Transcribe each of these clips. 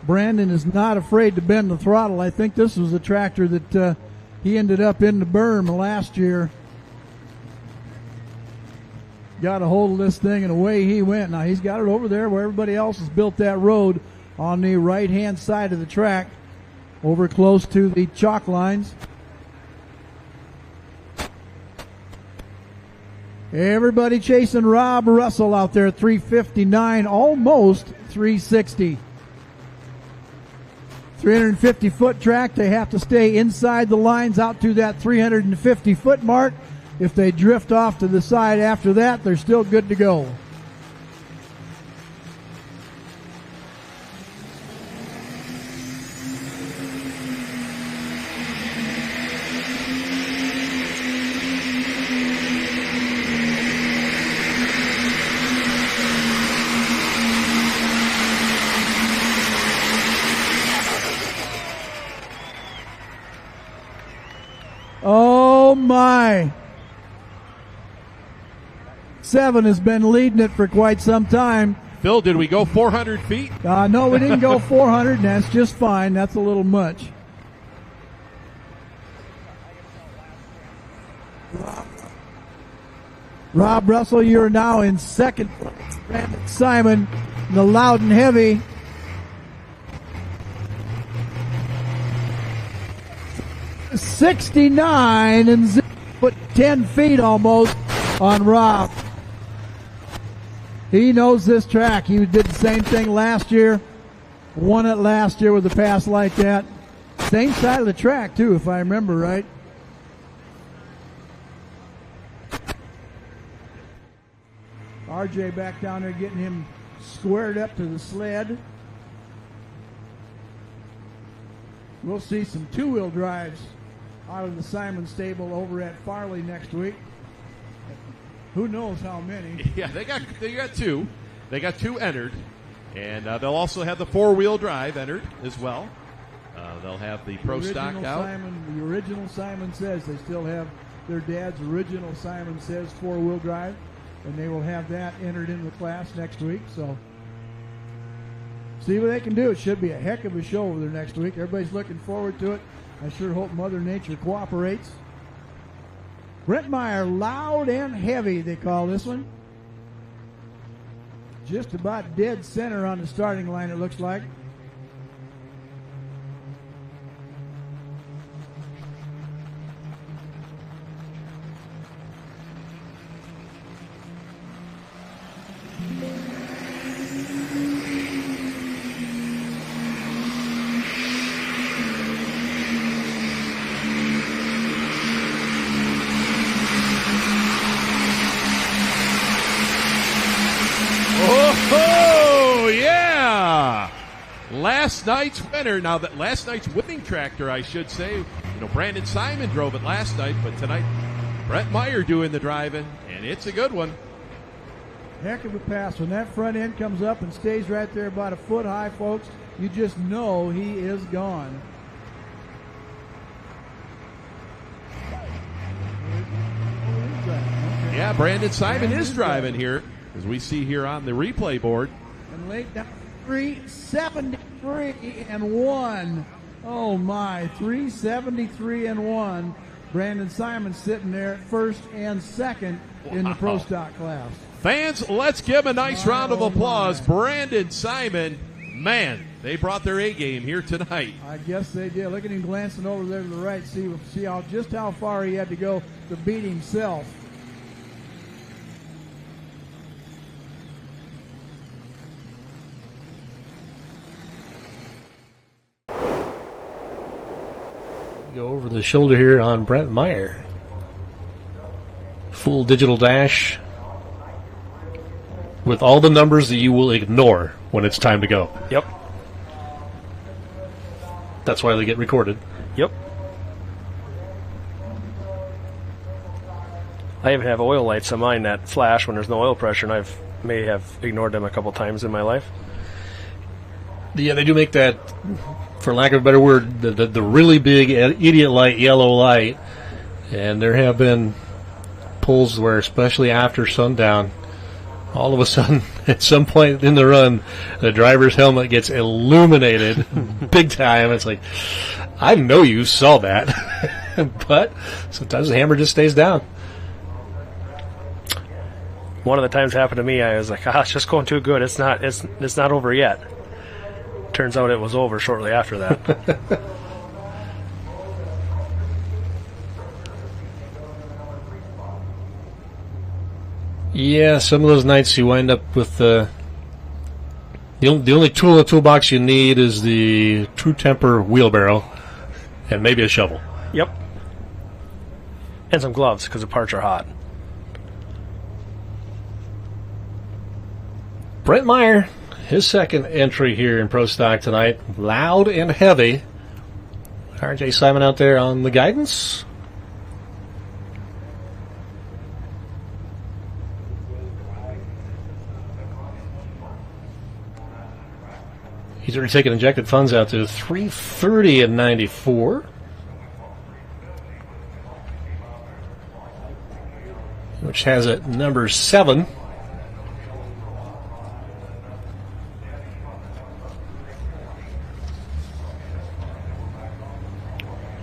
Brandon is not afraid to bend the throttle. I think this was a tractor that he ended up in the berm last year. Got a hold of this thing and away he went. Now he's got it over there where everybody else has built that road on the right-hand side of the track, over close to the chalk lines. Everybody chasing Rob Russell out there, 359, almost 360. 350-foot track. They have to stay inside the lines out to that 350-foot mark. If they drift off to the side after that, they're still good to go. Oh my. 7 has been leading it for quite some time. Phil, did we go 400 feet? No, we didn't go 400, and that's just fine. That's a little much. Rob Russell, you're now in second. Brandon Simon, the Loudon Heavy. .69 and put 10 feet almost on Rob. He knows this track. He did the same thing last year. Won it last year with a pass like that. Same side of the track, too, if I remember right. RJ back down there getting him squared up to the sled. We'll see some two-wheel drives out of the Simon stable over at Farley next week. Who knows how many? Yeah, they got two. They got two entered, and they'll also have the four-wheel drive entered as well. They'll have the Pro Stock out. The original Simon Says they still have their dad's original Simon Says four-wheel drive, and they will have that entered in the class next week. So see what they can do. It should be a heck of a show over there next week. Everybody's looking forward to it. I sure hope Mother Nature cooperates. Brent Meyer, Loud and Heavy, they call this one. Just about dead center on the starting line, it looks like. Last night's winner. Now, that last night's winning tractor, I should say. Brandon Simon drove it last night, but tonight, Brent Meyer doing the driving, and it's a good one. Heck of a pass. When that front end comes up and stays right there about a foot high, folks, you just know he is gone. Yeah, Brandon Simon is driving here, as we see here on the replay board. And late down 373 and 1. Oh my, 373 and 1. Brandon Simon sitting there at first and second in the Pro Stock class. Fans, let's give him a nice round of applause. Brandon Simon, man, they brought their A game here tonight. I guess they did. Look at him glancing over there to the right. See just how far he had to go to beat himself. Go over the shoulder here on Brent Meyer. Full digital dash with all the numbers that you will ignore when it's time to go. Yep. That's why they get recorded. Yep. I even have oil lights on mine that flash when there's no oil pressure, and I may have ignored them a couple times in my life. Yeah, they do make that, for lack of a better word, the really big idiot light, yellow light. And there have been pulls where, especially after sundown, all of a sudden at some point in the run, the driver's helmet gets illuminated big time. It's like, I know you saw that, but sometimes the hammer just stays down. One of the times it happened to me, I was like, it's just going too good. It's not over yet. Turns out it was over shortly after that. Yeah, some of those nights you wind up with the only tool in the toolbox you need is the True Temper wheelbarrow and maybe a shovel. Yep. And some gloves because the parts are hot. Brent Meyer, his second entry here in Pro Stock tonight, loud and heavy. RJ Simon out there on the guidance. He's already taken injected funds out to 330 and 94. Which has it number 7.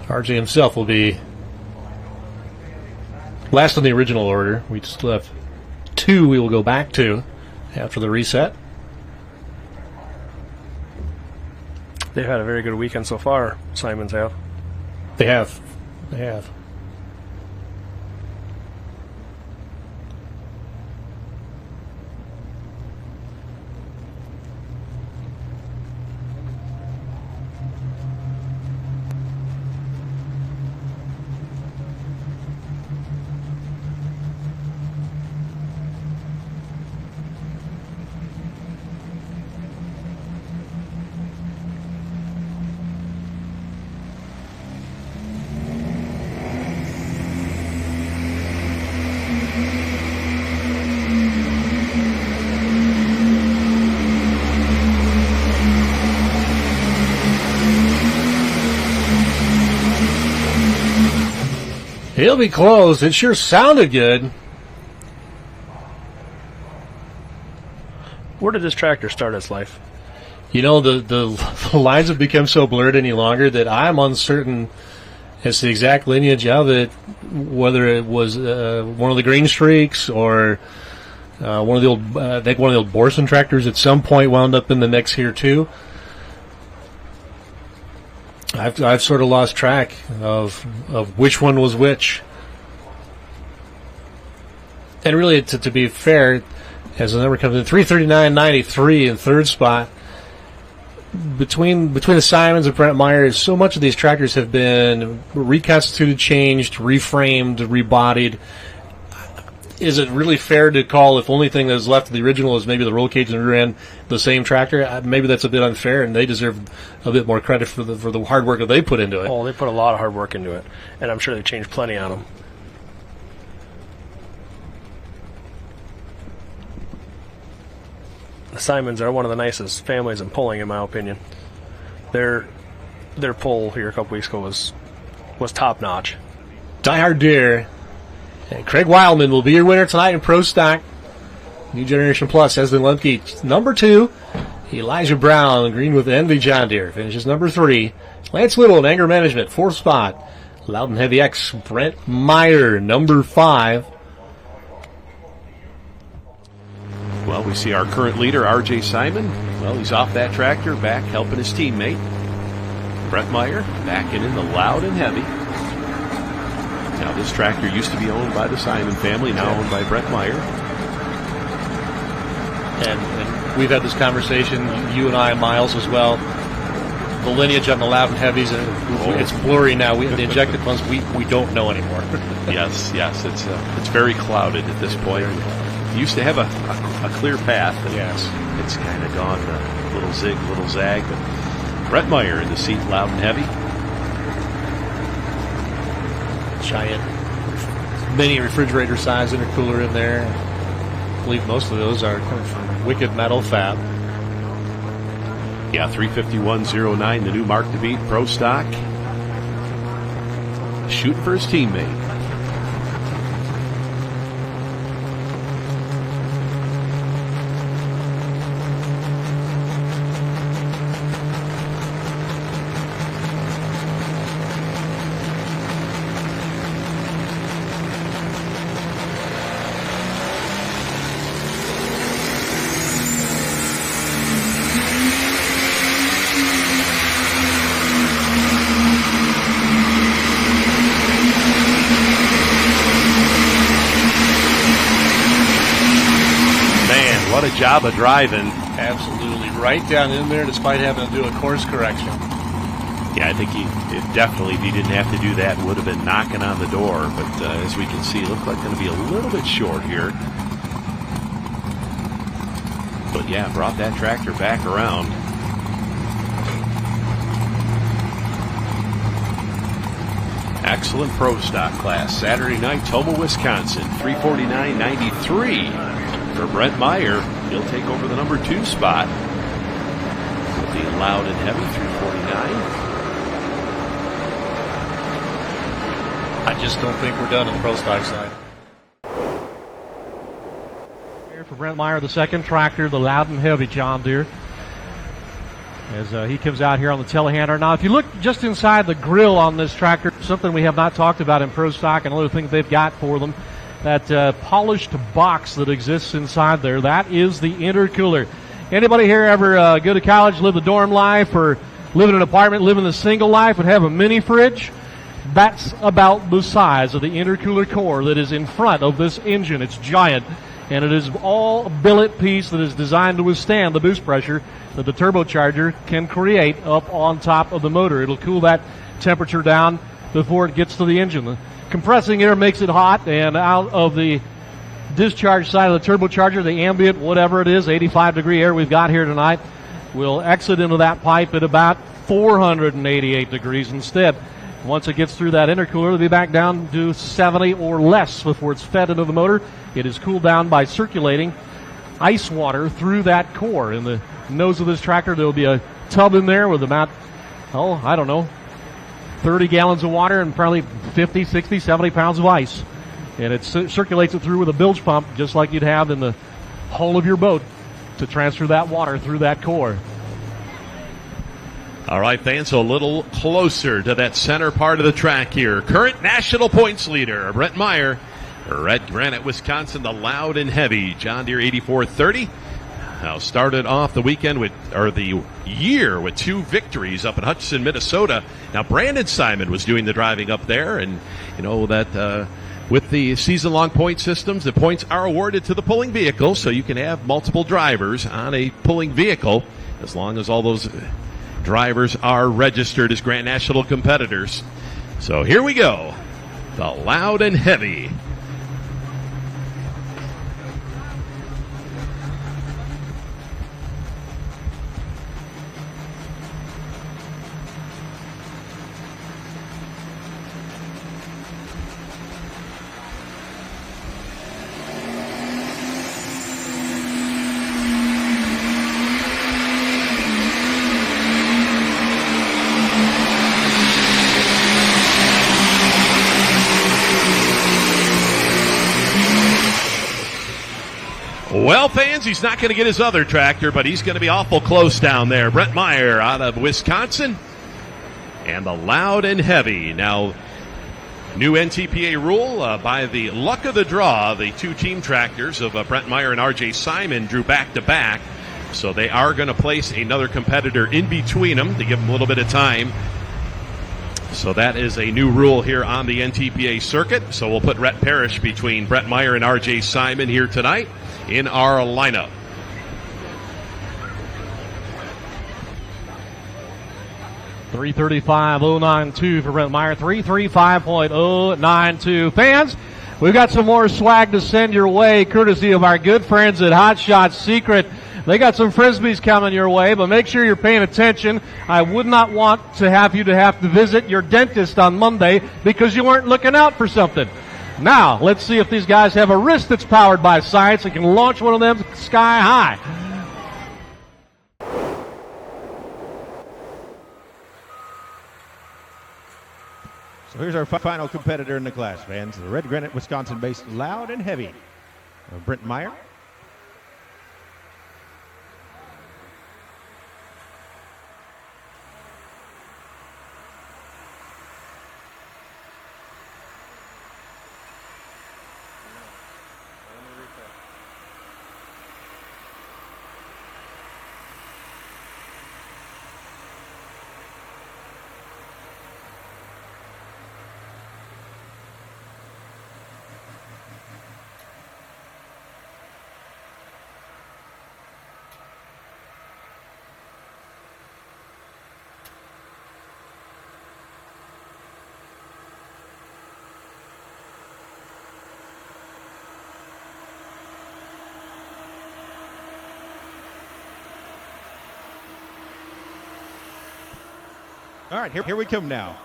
RJ himself will be last on the original order. We still have 2 we will go back to after the reset. They've had a very good weekend so far, Simons have. They have. They have. He'll be closed. It sure sounded good. Where did this tractor start its life? You know, the lines have become so blurred any longer that I'm uncertain as to the exact lineage of it, whether it was one of the Green Streaks or one of the old, I think one of the old Borson tractors at some point wound up in the mix here too. I've sort of lost track of which one was which. And really, to be fair, as the number comes in, 339.93 in third spot. Between the Simons and Brent Meyer, so much of these tractors have been reconstituted, changed, reframed, rebodied. Is it really fair to call if only thing that is left of the original is maybe the roll cage and rear end the same tractor? Maybe that's a bit unfair, and they deserve a bit more credit for the hard work that they put into it. Oh, they put a lot of hard work into it, and I'm sure they changed plenty on them. The Simons are one of the nicest families in pulling, in my opinion. Their pull here a couple weeks ago was top notch. Die Hard Deer. And Craig Wildman will be your winner tonight in Pro Stock. New Generation Plus, Eslin Lemke, number 2. Elijah Brown, green with Envy John Deere, finishes number 3. Lance Little in Anger Management, 4th spot. Loud and Heavy X, Brent Meyer, number 5. Well, we see our current leader, RJ Simon. Well, he's off that tractor, back helping his teammate. Brent Meyer, backing in the Loud and Heavy. Now, this tractor used to be owned by the Simon family, now owned by Brent Meyer. And we've had this conversation, you and I, Miles, as well. The lineage on the Loud and Heavies, it's blurry now. The injected ones, we don't know anymore. Yes, it's very clouded at this point. It used to have a clear path. Yes. It's kind of gone a little zig, little zag. But Brent Meyer in the seat, Loud and Heavy. Giant mini refrigerator size intercooler in there. I believe most of those are coming from Wicked Metal Fab. Yeah, 351.09, the new mark to beat, Pro Stock. Shooting for his teammate. job of driving. Absolutely. Right down in there despite having to do a course correction. Yeah, I think if he didn't have to do that, would have been knocking on the door. But as we can see, it looked like going to be a little bit short here. But yeah, brought that tractor back around. Excellent pro stock class. Saturday night, Tomah, Wisconsin. 349.93 for Brent Meyer. He'll take over the number 2 spot. With the loud and heavy 349. I just don't think we're done on the pro stock side. Here for Brent Meyer, the second tractor, the loud and heavy John Deere. As he comes out here on the telehandler. Now, if you look just inside the grill on this tractor, something we have not talked about in pro stock, another thing they've got for them, that polished box that exists inside there, that is the intercooler. Anybody here ever go to college, live the dorm life, or live in an apartment, live in the single life, and have a mini fridge? That's about the size of the intercooler core that is in front of this engine. It's giant, and it is all a billet piece that is designed to withstand the boost pressure that the turbocharger can create up on top of the motor. It'll cool that temperature down before it gets to the engine. The compressing air makes it hot, and out of the discharge side of the turbocharger, the ambient, whatever it is, 85-degree air we've got here tonight, will exit into that pipe at about 488 degrees instead. Once it gets through that intercooler, it'll be back down to 70 or less before it's fed into the motor. It is cooled down by circulating ice water through that core. In the nose of this tractor, there will be a tub in there with about, 30 gallons of water and probably 50, 60, 70 pounds of ice. And it circulates it through with a bilge pump, just like you'd have in the hull of your boat, to transfer that water through that core. All right, fans, so a little closer to that center part of the track here. Current national points leader, Brent Meyer. Red Granite, Wisconsin, the loud and heavy John Deere 8430. Now started off the year with 2 victories up in Hutchinson, Minnesota. Now Brandon Simon was doing the driving up there, and you know that with the season-long point systems, the points are awarded to the pulling vehicle, so you can have multiple drivers on a pulling vehicle as long as all those drivers are registered as Grand National competitors. So here we go. The loud and heavy. Well, fans, he's not going to get his other tractor, but he's going to be awful close down there. Brent Meyer out of Wisconsin. And the loud and heavy. Now, new NTPA rule, by the luck of the draw, the 2 team tractors of Brent Meyer and R.J. Simon drew back-to-back. So they are going to place another competitor in between them to give them a little bit of time. So that is a new rule here on the NTPA circuit. So we'll put Rhett Parrish between Brent Meyer and R.J. Simon here tonight in our lineup. .335.092 for Brent Meyer. 335.092. Fans, we've got some more swag to send your way, courtesy of our good friends at Hot Shot Secret. They got some Frisbees coming your way, but make sure you're paying attention. I would not want to have to visit your dentist on Monday because you weren't looking out for something. Now, let's see if these guys have a wrist that's powered by science and can launch one of them sky high. So here's our final competitor in the class, fans. The Red Granite, Wisconsin-based loud and heavy, Brent Meyer. All right, here we come now.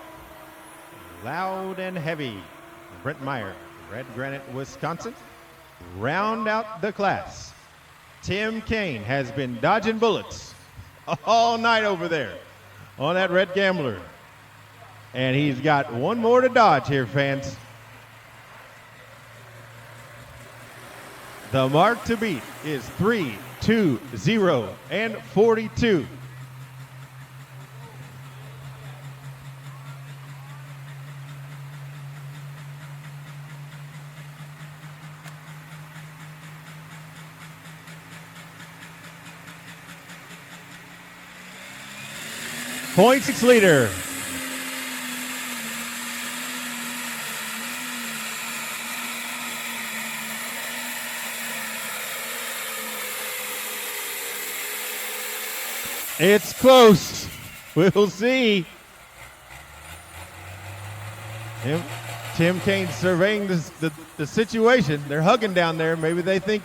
Loud and heavy. Brent Meyer, Red Granite, Wisconsin. Round out the class. Tim Kane has been dodging bullets all night over there on that Red Gambler. And he's got one more to dodge here, fans. The mark to beat is 3, 2, 0, and 42. Points leader. It's close. We'll see. Tim Kane surveying the situation. They're hugging down there. Maybe they think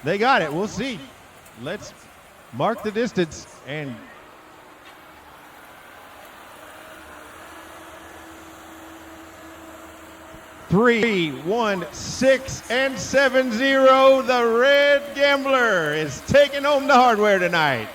they got it. We'll see. Let's mark the distance and 3, 1, 6, and 7, 0. The Red Gambler is taking home the hardware tonight.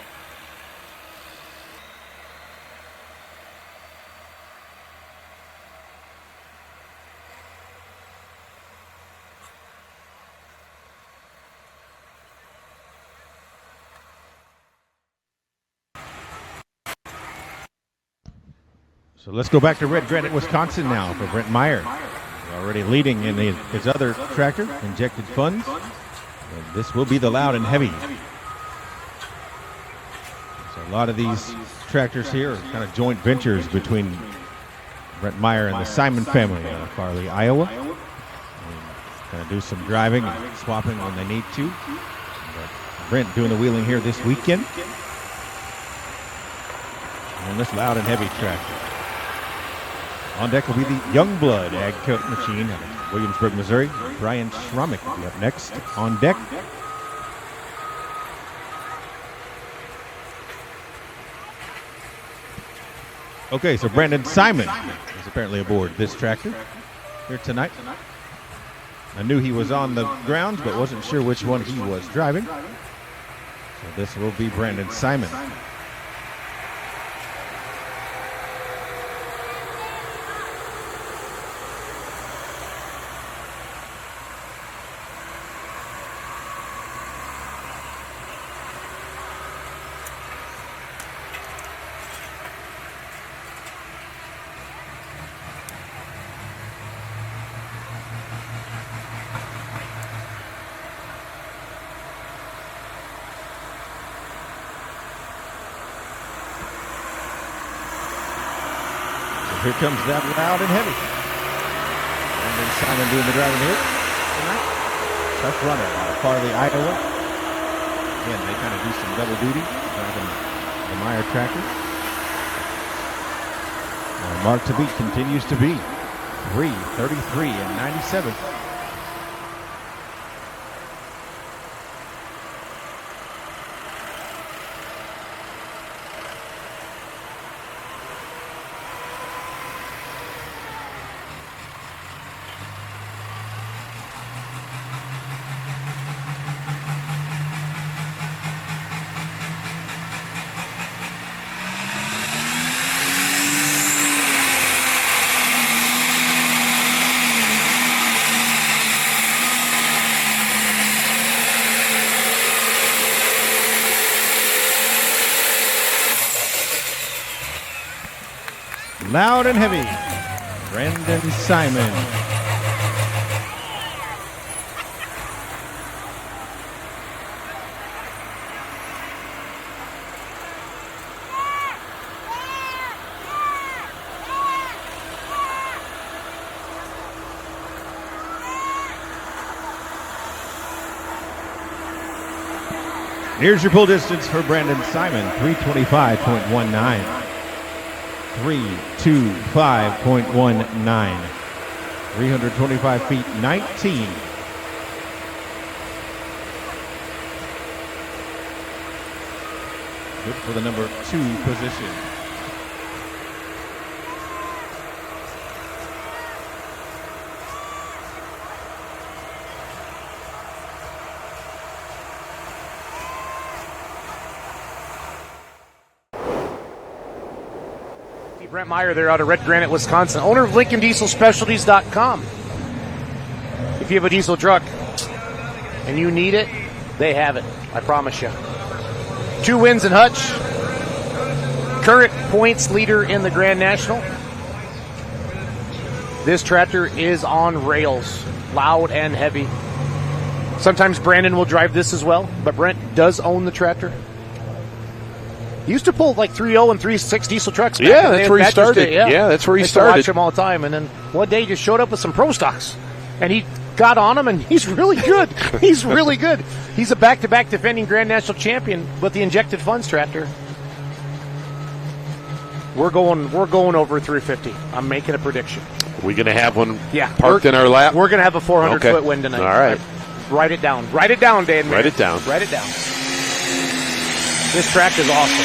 So let's go back to Red Granite, Wisconsin now for Brent Meyer. Already leading in his other tractor, Injected Funds. And this will be the Loud and Heavy. So a lot of these tractors here are kind of joint ventures between Brent Meyer and the Simon family out of Farley, Iowa. And kind of do some driving and swapping when they need to. But Brent doing the wheeling here this weekend. And this Loud and Heavy tractor. On deck will be the Youngblood Ag Coat machine out of Williamsburg, Missouri. Brian Schromick will be up next on deck. Okay, so Brandon Simon is apparently aboard this tractor here tonight. I knew he was on the grounds, but wasn't sure which one he was driving. So this will be Brandon Simon. Here comes that Loud and Heavy. And then Simon doing the driving here tonight. Tough runner out of Farley, Iowa. Again, they kind of do some double duty driving the Meyer tractor. Our mark to beat continues to be 3, 33, and 97. Loud and Heavy, Brandon Simon. Here's your pull distance for Brandon Simon, 325.19. 325.19. 325 feet, 19. Good for the number 2 position. Brent Meyer there out of Red Granite, Wisconsin, owner of LincolnDieselSpecialties.com. If you have a diesel truck and you need it, they have it. I promise you. 2 wins in Hutch. Current points leader in the Grand National. This tractor is on rails, loud and heavy. Sometimes Brandon will drive this as well, but Brent does own the tractor. He used to pull like 3.0 and 3.6 diesel trucks. Yeah, that's where he started. Yeah, that's where he started. I watch him all the time, and then one day he just showed up with some pro stocks, and he got on them, and he's really good. He's really good. He's a back-to-back defending Grand National champion with the injected funds tractor. We're going over 350. I'm making a prediction. We going to have one Yeah, parked in our lap? We're going to have a 400-foot win tonight. All right. Write it down. Write it down, Dan. Write it down. Write it down. This track is awesome.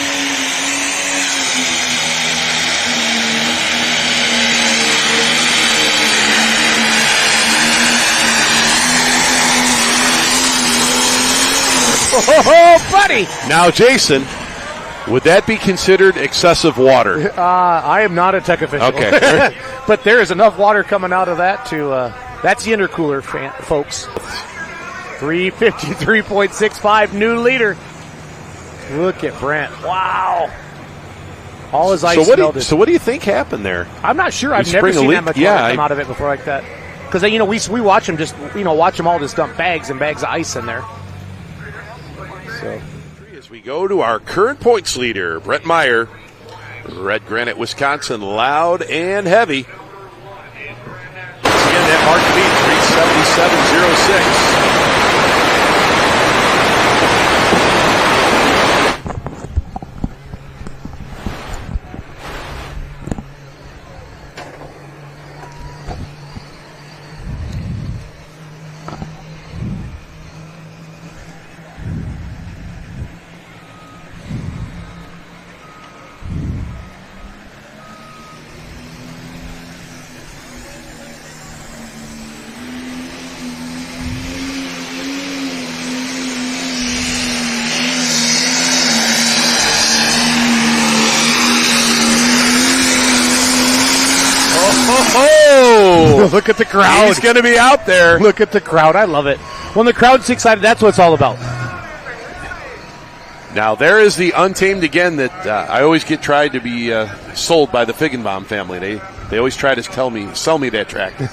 Oh, buddy! Now, Jason, would that be considered excessive water? I am not a tech official. Okay. But there is enough water coming out of that to, that's the intercooler, folks. 353.65, new leader. Look at Brent. Wow. All his ice melted. So what do you think happened there? I'm not sure. I've never seen that much water come out of it before like that. Because, we watch them watch them all just dump bags and bags of ice in there. So as we go to our current points leader, Brent Meyer, Red Granite, Wisconsin, loud and heavy. Again, that mark to be 377.06. Oh, look at the crowd. He's going to be out there. Look at the crowd. I love it. When the crowd's excited, that's what it's all about. Now, there is the Untamed again that I always get tried to be sold by the Figgenbaum family. They always try to sell me that tractor.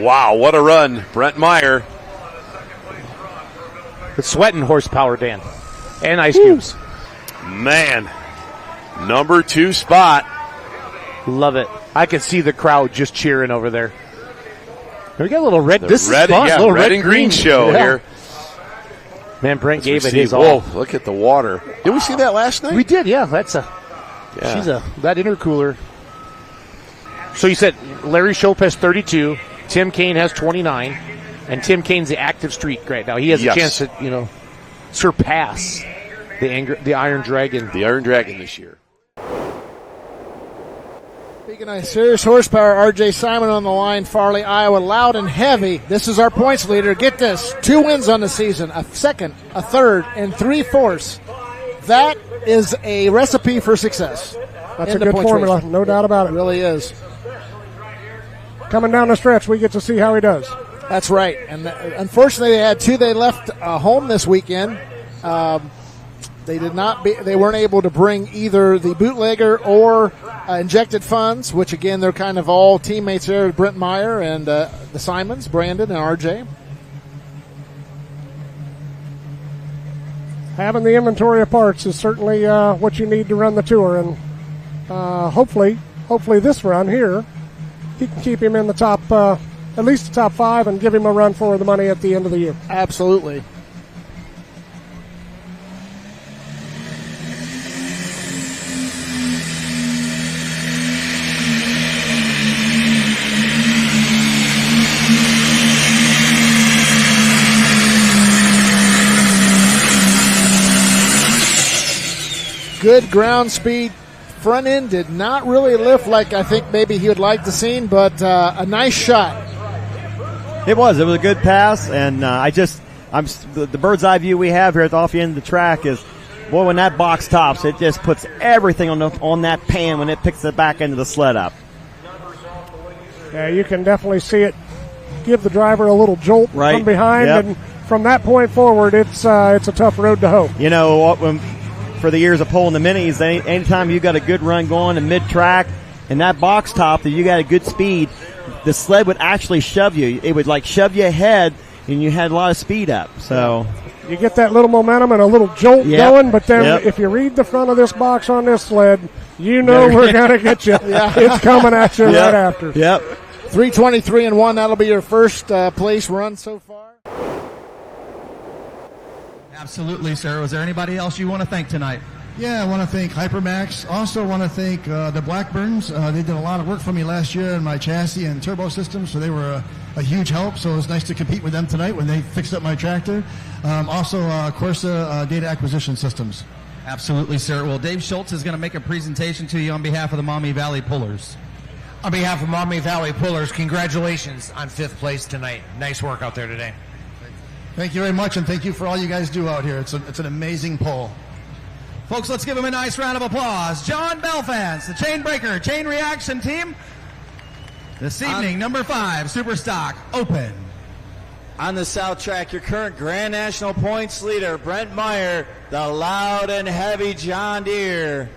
Wow, what a run. Brent Meyer. It's sweating horsepower, Dan. And ice cubes. Man, number 2 spot. Love it. I can see the crowd just cheering over there. We got a little red. This is fun. Yeah, little red and green show here. Man, Brent gave it his all. Whoa, look at the water. Did we see that last night? We did, yeah. That intercooler. So you said Larry Shope has 32, Tim Kaine has 29, and Tim Kaine's the active streak right now. He has a chance to, surpass the Iron Dragon. The Iron Dragon this year. Speaking of serious horsepower, R.J. Simon on the line, Farley, Iowa, loud and heavy. This is our points leader. Get this, 2 wins on the season, a second, a third, and 3/4. That is a recipe for success. That's a good formula, race. No doubt about it. It really is. Coming down the stretch, we get to see how he does. That's right. And unfortunately, they had 2 they left home this weekend. They weren't able to bring either the bootlegger or injected funds, which again, they're kind of all teammates there with Brent Meyer and the Simons, Brandon and RJ. Having the inventory of parts is certainly what you need to run the tour, and hopefully this run here, he can keep him in the top, at least the top 5, and give him a run for the money at the end of the year. Absolutely. Good ground speed. Front end did not really lift like I think maybe he would like to see, but a nice shot. It was a good pass, and the bird's eye view we have here at the off end of the track is boy, when that box tops, it just puts everything on that pan when it picks the back end of the sled up. Yeah, you can definitely see it give the driver a little jolt from behind, and from that point forward, it's a tough road to hoe. You know, for the years of pulling the minis, anytime you got a good run going in mid-track and that box top, that you got a good speed, the sled would actually shove you. It would like shove you ahead, and you had a lot of speed up. So you get that little momentum and a little jolt going, but then if you read the front of this box on this sled, you know we're going to get you. It's coming at you right after. Yep. 3:23.1. That'll be your first place run so far. Absolutely, sir. Was there anybody else you want to thank tonight? Yeah, I want to thank Hypermax. Also want to thank the Blackburns. They did a lot of work for me last year in my chassis and turbo system, so they were a huge help. So it was nice to compete with them tonight when they fixed up my tractor. Also, Corsa Data Acquisition Systems. Absolutely, sir. Well, Dave Schultz is going to make a presentation to you on behalf of the Maumee Valley Pullers. On behalf of Maumee Valley Pullers, congratulations on 5th place tonight. Nice work out there today. Thank you very much, and thank you for all you guys do out here. It's an amazing pull. Folks, let's give him a nice round of applause. John Belfance, the Chain Breaker, Chain Reaction Team. This evening, number 5, Super Stock, open. On the South Track, your current Grand National points leader, Brent Meyer, the Loud and Heavy John Deere.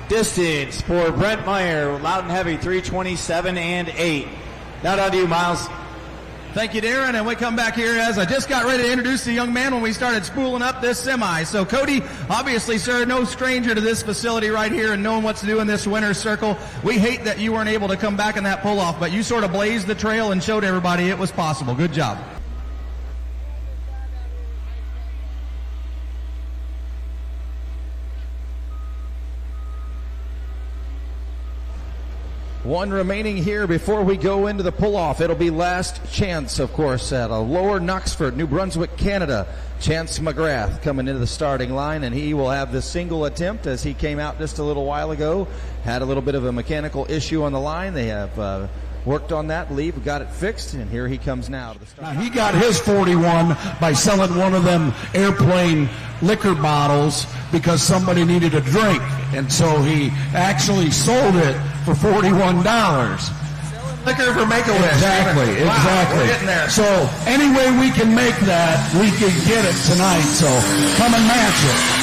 Distance for Brent Meyer, Loud and Heavy, 3:27 and 8. Now down to you, Miles. Thank you, Darren, and we come back here as I just got ready to introduce the young man when we started spooling up this semi. So, Cody, obviously, sir, no stranger to this facility right here and knowing what to do in this winner's circle. We hate that you weren't able to come back in that pull-off, but you sort of blazed the trail and showed everybody it was possible. Good job. One remaining here before we go into the pull-off. It'll be last chance, of course, at a Lower Knoxford, New Brunswick, Canada. Chance McGrath coming into the starting line, and he will have the single attempt as he came out just a little while ago. Had a little bit of a mechanical issue on the line. They have worked on that. Leave got it fixed, and here he comes now to the start. Now, he got his 41 by selling one of them airplane liquor bottles because somebody needed a drink, and so he actually sold it for $41. Liquor for Make-A-Wish. Exactly, wow, exactly. We're getting there. So any way we can make that, we can get it tonight. So come and match it.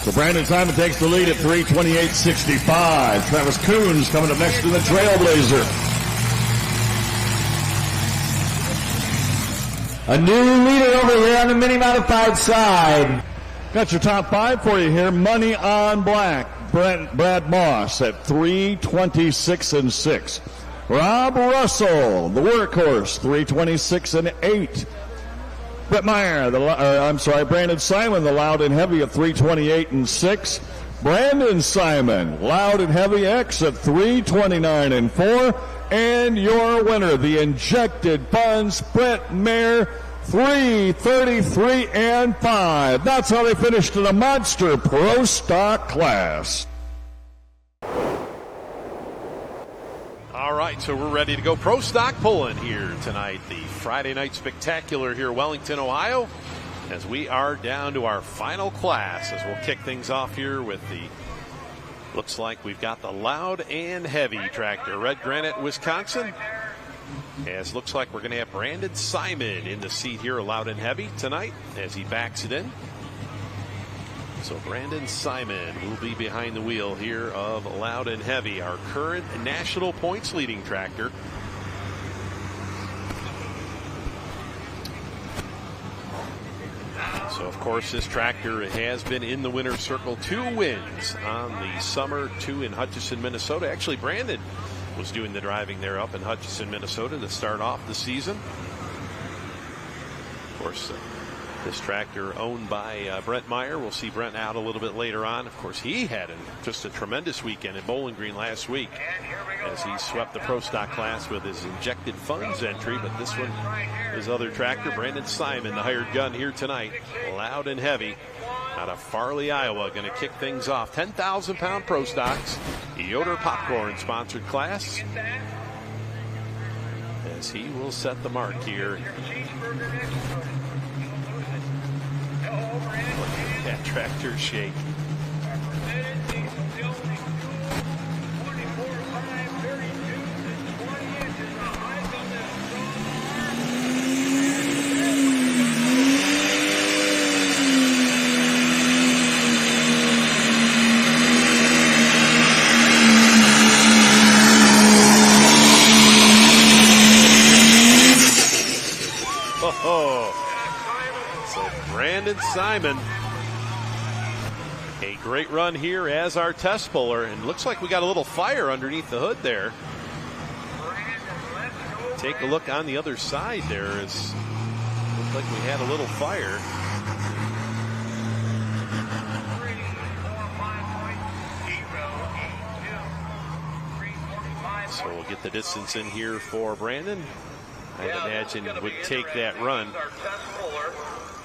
So Brandon Simon takes the lead at 3:28.65. Travis Coons coming up next to the Trailblazer. A new leader over here on the mini modified side. Got your top 5 for you here. Money on Black. Brad Moss at 3:26 and 6. Rob Russell, the workhorse, 3:26 and 8. Brandon Simon, the Loud and Heavy at 3:28 and 6. Brandon Simon, Loud and Heavy X at 3:29 and 4. And your winner, the Injected Funds, Brent Mayer, 3:33 and 5. That's how they finished in a Monster Pro Stock class. All right, so we're ready to go pro stock pulling here tonight. The Friday night spectacular here in Wellington, Ohio, as we are down to our final class as we'll kick things off here with the, looks like we've got the Loud and Heavy tractor, Red Granite, Wisconsin. As looks like we're going to have Brandon Simon in the seat here, loud and heavy tonight as he backs it in. So Brandon Simon will be behind the wheel here of loud and heavy, our current national points leading tractor. So, of course, this tractor has been in the winner's circle. 2 wins on the summer, 2 in Hutchinson, Minnesota. Actually, Brandon was doing the driving there up in Hutchinson, Minnesota to start off the season. Of course, this tractor owned by Brent Meyer. We'll see Brent out a little bit later on. Of course, he had just a tremendous weekend in Bowling Green last week as he swept the Pro Stock class with his injected funds entry. But this one, his other tractor, Brandon Simon, the hired gun here tonight, loud and heavy, out of Farley, Iowa, going to kick things off. 10,000-pound Pro Stocks, Yoder Popcorn sponsored class, as he will set the mark here. That tractor shake. So Brandon Simon, a great run here as our test puller, and looks like we got a little fire underneath the hood there. Take a look on the other side there. Looks like we had a little fire. So we'll get the distance in here for Brandon. I'd imagine would take that run.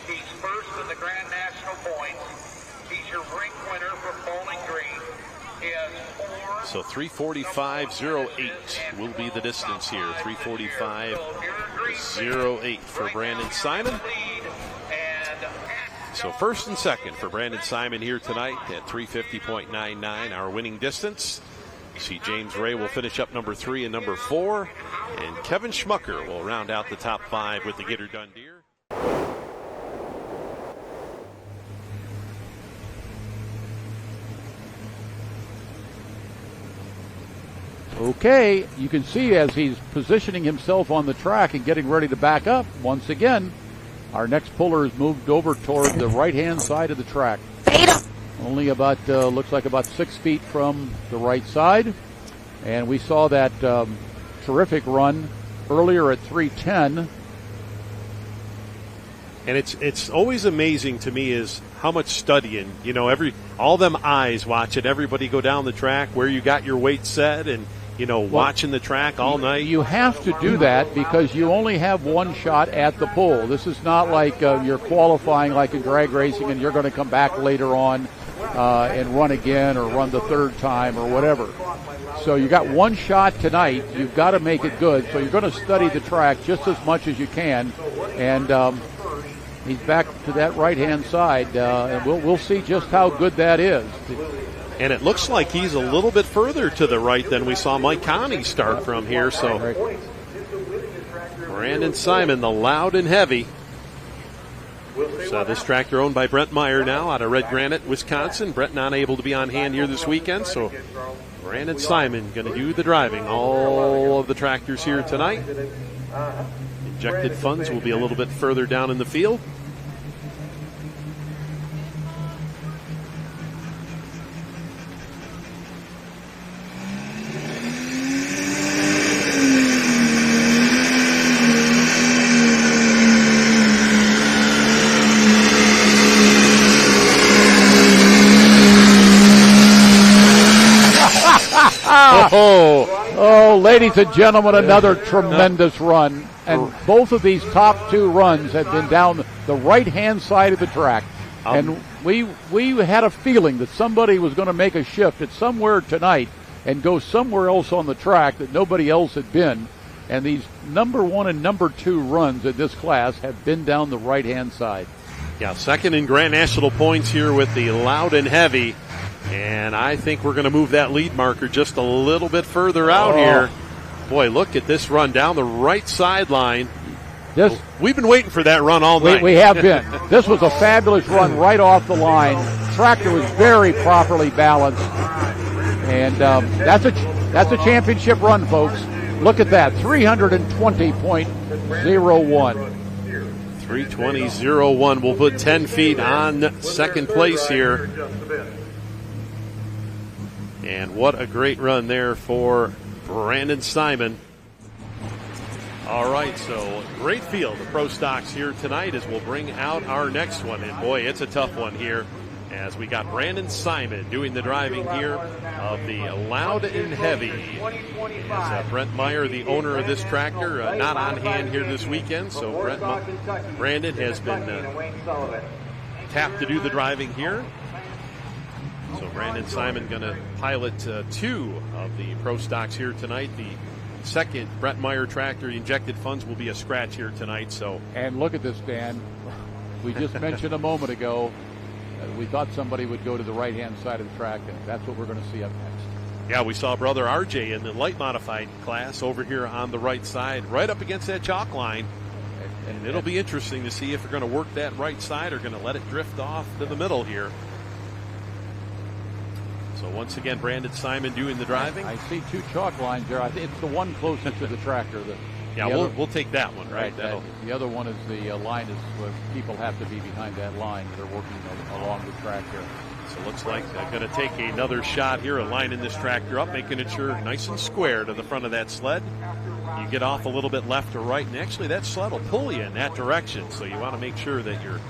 He's first in the Grand National points. He's your rink winner from Bowling Green. He has 4. So 3:45.08 will be the distance here. 3:45.08 for Brandon Simon. So first and second for Brandon Simon here tonight at 3:50.99, our winning distance. You see James Ray will finish up number 3 and number 4. And Kevin Schmucker will round out the top 5 with the Get Her Done Deer. Okay, you can see as he's positioning himself on the track and getting ready to back up, once again, our next puller is moved over toward the right-hand side of the track. Only about, looks like about 6 feet from the right side. And we saw that terrific run earlier at 3:10. And it's always amazing to me is how much studying, all them eyes watching everybody go down the track, where you got your weight set, and watching the track all night. You have to do that because you only have one shot at the pole. This is not like you're qualifying like in drag racing and you're going to come back later on and run again or run the third time or whatever. So you got one shot tonight. You've got to make it good. So you're going to study the track just as much as you can. And he's back to that right-hand side, and we'll see just how good that is. And it looks like he's a little bit further to the right than we saw Mike Connie start from here. So Brandon Simon, the loud and heavy. So this tractor owned by Brent Meyer now out of Red Granite, Wisconsin. Brent not able to be on hand here this weekend, so Brandon Simon going to do the driving. All of the tractors here tonight. Injected funds will be a little bit further down in the field. Oh, ladies and gentlemen, another tremendous run. And both of these top 2 runs have been down the right-hand side of the track. And we had a feeling that somebody was going to make a shift at somewhere tonight and go somewhere else on the track that nobody else had been. And these number 1 and number 2 runs in this class have been down the right-hand side. Yeah, second in Grand National points here with the loud and heavy. And I think we're going to move that lead marker just a little bit further out here. Boy, look at this run down the right sideline. We've been waiting for that run all night. We have been. This was a fabulous run right off the line. Tractor was very properly balanced. And that's a championship run, folks. Look at that, 320.01. 320.01 will put 10 feet on second place here. And what a great run there for Brandon Simon. All right, so great field of pro stocks here tonight as we'll bring out our next one. And boy, it's a tough one here as we got Brandon Simon doing the driving here of the Loud and Heavy. As Brent Meyer, the owner of this tractor, not on hand here this weekend, so Brandon has been tapped to do the driving here. So Brandon Simon going to pilot two of the pro stocks here tonight. The second Brent Meyer tractor, injected funds, will be a scratch here tonight. So, and look at this, Dan. We just mentioned a moment ago we thought somebody would go to the right-hand side of the track, and that's what we're going to see up next. Yeah, we saw brother RJ in the light modified class over here on the right side, right up against that chalk line. And it'll be interesting to see if we're going to work that right side or going to let it drift off to the middle here. So once again, Brandon Simon doing the driving. I see two chalk lines there. I think it's the one closest to the tractor. We'll take that one, right? The other one is the line is where people have to be behind that line. They're working along the track here. So it looks like they're going to take another shot here, lining this tractor up, making it sure nice and square to the front of that sled. You get off a little bit left or right, and actually that sled will pull you in that direction. So you want to make sure that you're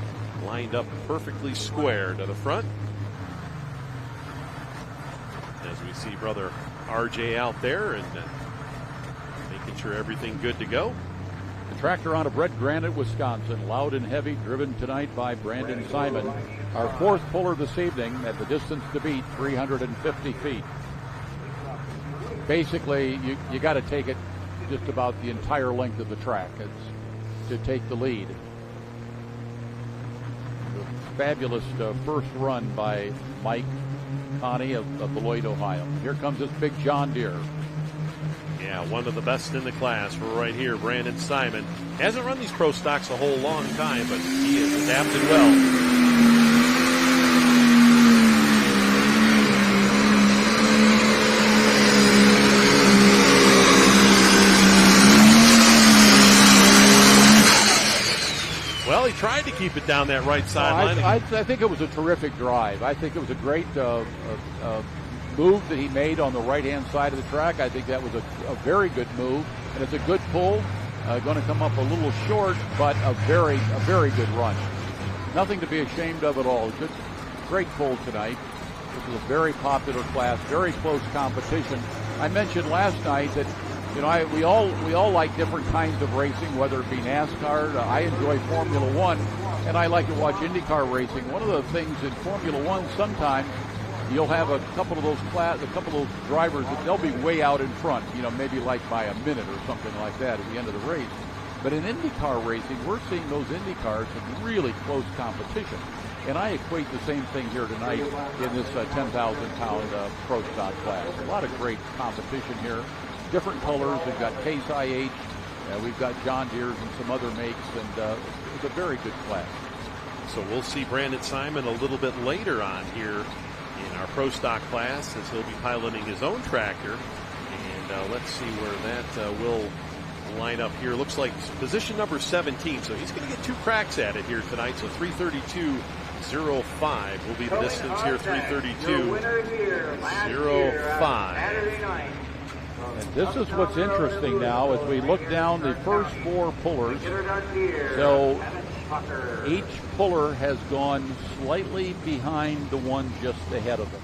lined up perfectly square to the front. As we see brother RJ out there and making sure everything good to go. The tractor out of Red Granite, Wisconsin, Loud and Heavy, driven tonight by Brandon Simon. Our fourth puller this evening at the distance to beat, 350 feet. Basically, you got to take it just about the entire length of the track to take the lead. The fabulous first run by Mike Connie of Beloit, Ohio. Here comes this big John Deere. Yeah, one of the best in the class. We're right here, Brandon Simon. Hasn't run these pro stocks a whole long time, but he has adapted well. Well, he tried to keep it down that right sideline. I think it was a terrific drive. I think it was a great move that he made on the right-hand side of the track. I think that was a very good move, and it's a good pull. Going to come up a little short, but a very good run. Nothing to be ashamed of at all. Good, great pull tonight. This is a very popular class, very close competition. I mentioned last night that we all like different kinds of racing, whether it be NASCAR. I enjoy Formula One, and I like to watch IndyCar racing. One of the things in Formula One, sometimes you'll have a couple of those drivers that they'll be way out in front, maybe like by a minute or something like that at the end of the race. But in IndyCar racing, we're seeing those IndyCars in really close competition. And I equate the same thing here tonight in this 10,000-pound pro stock class. A lot of great competition here. Different colors. We've got Case IH, we've got John Deere's and some other makes, and it's a very good class. So we'll see Brandon Simon a little bit later on here in our pro stock class as he'll be piloting his own tractor. And let's see where that will line up here. Looks like position number 17, so he's going to get two cracks at it here tonight. So 332.05 will be the distance here, 332.05. And this is what's interesting now as we look down the first four pullers. So each puller has gone slightly behind the one just ahead of them.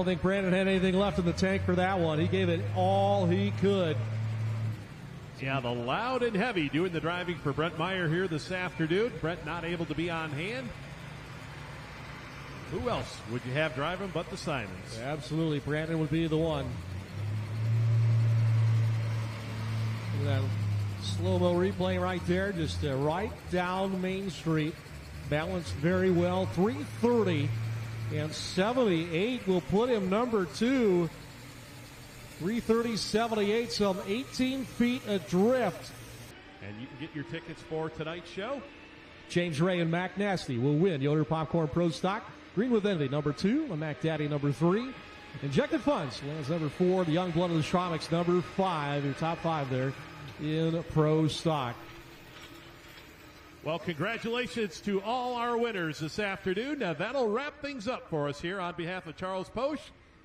think Brandon had anything left in the tank for that one. He gave it all he could. Yeah, the Loud and Heavy doing the driving for Brent Meyer here this afternoon. Brent not able to be on hand. Who else would you have driving but the Simons? Absolutely, Brandon would be the one. Look at that slow-mo replay right there, just right down Main Street. Balanced very well. 330 and 78 will put him number 2. 330.78, some 18 feet adrift. And you can get your tickets for tonight's show. James Ray and Mac Nasty will win Yoder Popcorn Pro Stock. Green with Envy, number 2. And Mac Daddy, number 3. Injected Funds lands number 4. The Young Blood of the Shronics, number 5. Your top 5 there in Pro Stock. Well, congratulations to all our winners this afternoon. Now, that'll wrap things up for us here on behalf of Charles Posch,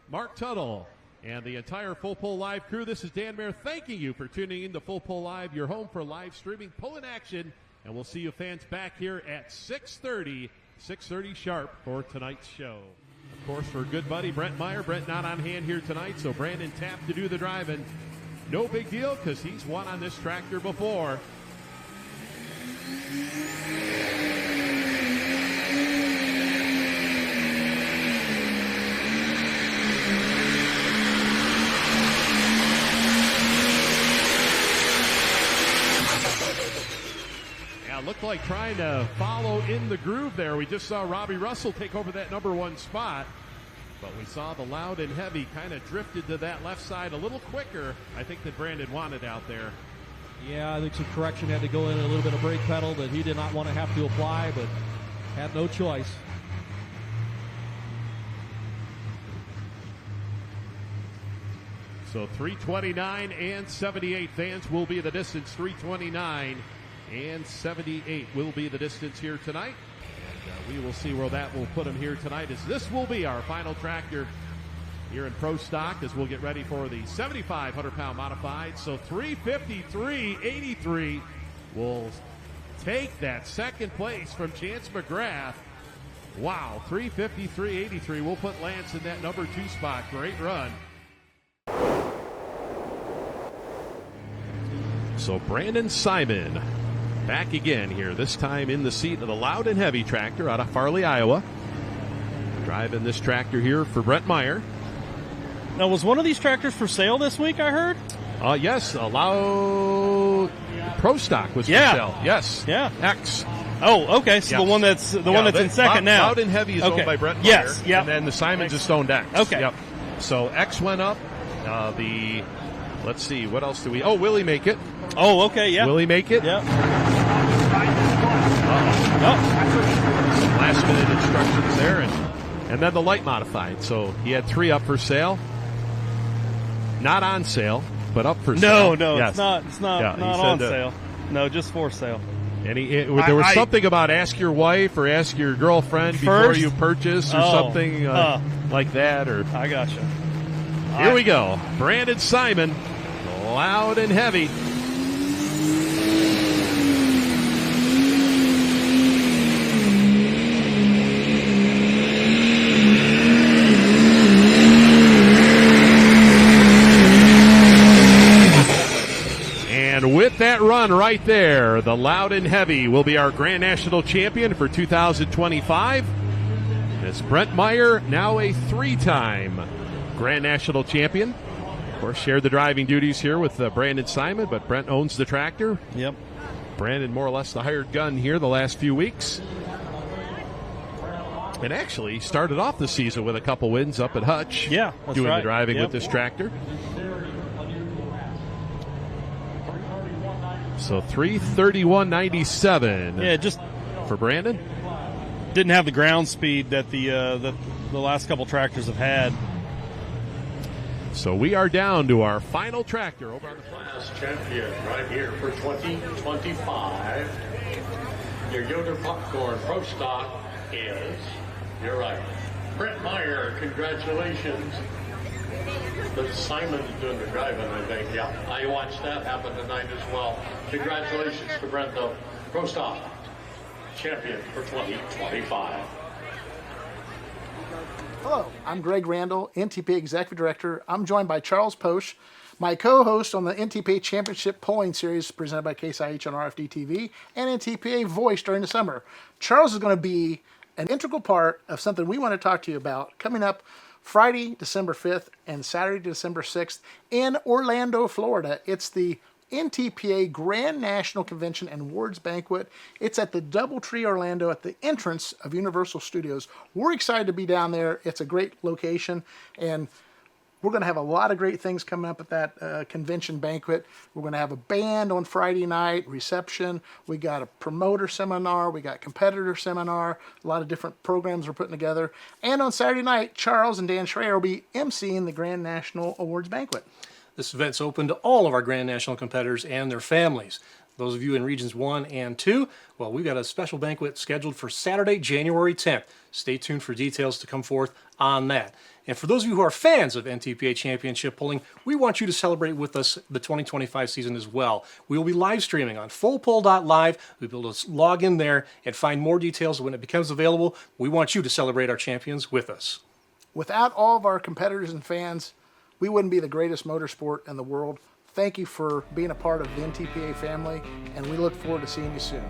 Mark Tuttle, and the entire Full Pull Live crew. This is Dan Mayer thanking you for tuning in to Full Pull Live, your home for live streaming pull in action. And we'll see you fans back here at 6:30 sharp for tonight's show. Of course, for good buddy Brent Meyer. Brent not on hand here tonight, so Brandon Tapp to do the driving. No big deal because he's won on this tractor before. Looked like trying to follow in the groove there. We just saw Robbie Russell take over that number 1 spot, but we saw the Loud and Heavy kind of drifted to that left side a little quicker, I think, than Brandon wanted out there. Yeah, I think some correction had to go in, a little bit of brake pedal that he did not want to have to apply, but had no choice. So 329 and 78 fans will be the distance. 329 and 78 will be the distance here tonight. And we will see where that will put him here tonight, as this will be our final tractor here in Pro Stock as we'll get ready for the 7,500-pound modified. So 353.83 will take that second place from Chance McGrath. Wow, 353.83 will put Lance in that number 2 spot. Great run. So Brandon Simon back again here, this time in the seat of the Loud and Heavy tractor out of Farley, Iowa. Driving this tractor here for Brent Meyer. Now, was one of these tractors for sale this week, I heard? Yes, a Loud Pro Stock was for sale. Yes. Yeah. X. Oh, okay. So the one that's in second now. Loud and Heavy is owned by Brent Meyer. Yes. Yep. And then the Simons is owned X. Okay. Yep. So X went up. Let's see, what else do we... Oh, Willie Make It. Oh, okay, yeah. Willie Make It. Yeah. Last minute instructions there, and then the light modified. So he had 3 up for sale. Not on sale, but up for sale. No, yes. it's not on sale. No, just for sale. And there was something about ask your wife or ask your girlfriend before you purchase or something like that. Or I gotcha. Here we go. Brandon Simon, Loud and Heavy. And with that run right there, the Loud and Heavy will be our Grand National Champion for 2025. It's Brent Meyer, now a 3-time Grand National Champion. Of course, shared the driving duties here with Brandon Simon, but Brent owns the tractor. Yep. Brandon more or less the hired gun here the last few weeks. And actually started off the season with a couple wins up at Hutch. Yeah, that's doing right. the driving with this tractor. So 331.97. Yeah, just for Brandon. Didn't have the ground speed that the last couple tractors have had. So we are down to our final tractor over on the class champion right here for 2025. Your Yoder Popcorn Pro Stock is, you're right, Brent Meyer. Congratulations. But Simon's doing the driving, I think. Yeah, I watched that happen tonight as well. Congratulations to Brent, though. Pro Stock champion for 2025. Hello, I'm Greg Randall, NTPA Executive Director. I'm joined by Charles Posch, my co-host on the NTPA Championship Polling Series presented by Case IH on RFD TV and NTPA Voice during the summer. Charles is going to be an integral part of something we want to talk to you about coming up Friday, December 5th and Saturday, December 6th in Orlando, Florida. It's the NTPA Grand National Convention and Awards Banquet. It's at the Doubletree Orlando at the entrance of Universal Studios. We're excited to be down there. It's a great location, and we're going to have a lot of great things coming up at that convention banquet. We're going to have a band on Friday night, reception. We got a promoter seminar. We got competitor seminar. A lot of different programs we're putting together. And on Saturday night, Charles and Dan Schreier will be emceeing the Grand National Awards Banquet. This event's open to all of our Grand National competitors and their families. Those of you in Regions 1 and 2, well, we've got a special banquet scheduled for Saturday, January 10th. Stay tuned for details to come forth on that. And for those of you who are fans of NTPA Championship Polling, we want you to celebrate with us the 2025 season as well. We will be live streaming on fullpoll.live. We'll be able to log in there and find more details when it becomes available. We want you to celebrate our champions with us. Without all of our competitors and fans, we wouldn't be the greatest motorsport in the world. Thank you for being a part of the NTPA family, and we look forward to seeing you soon.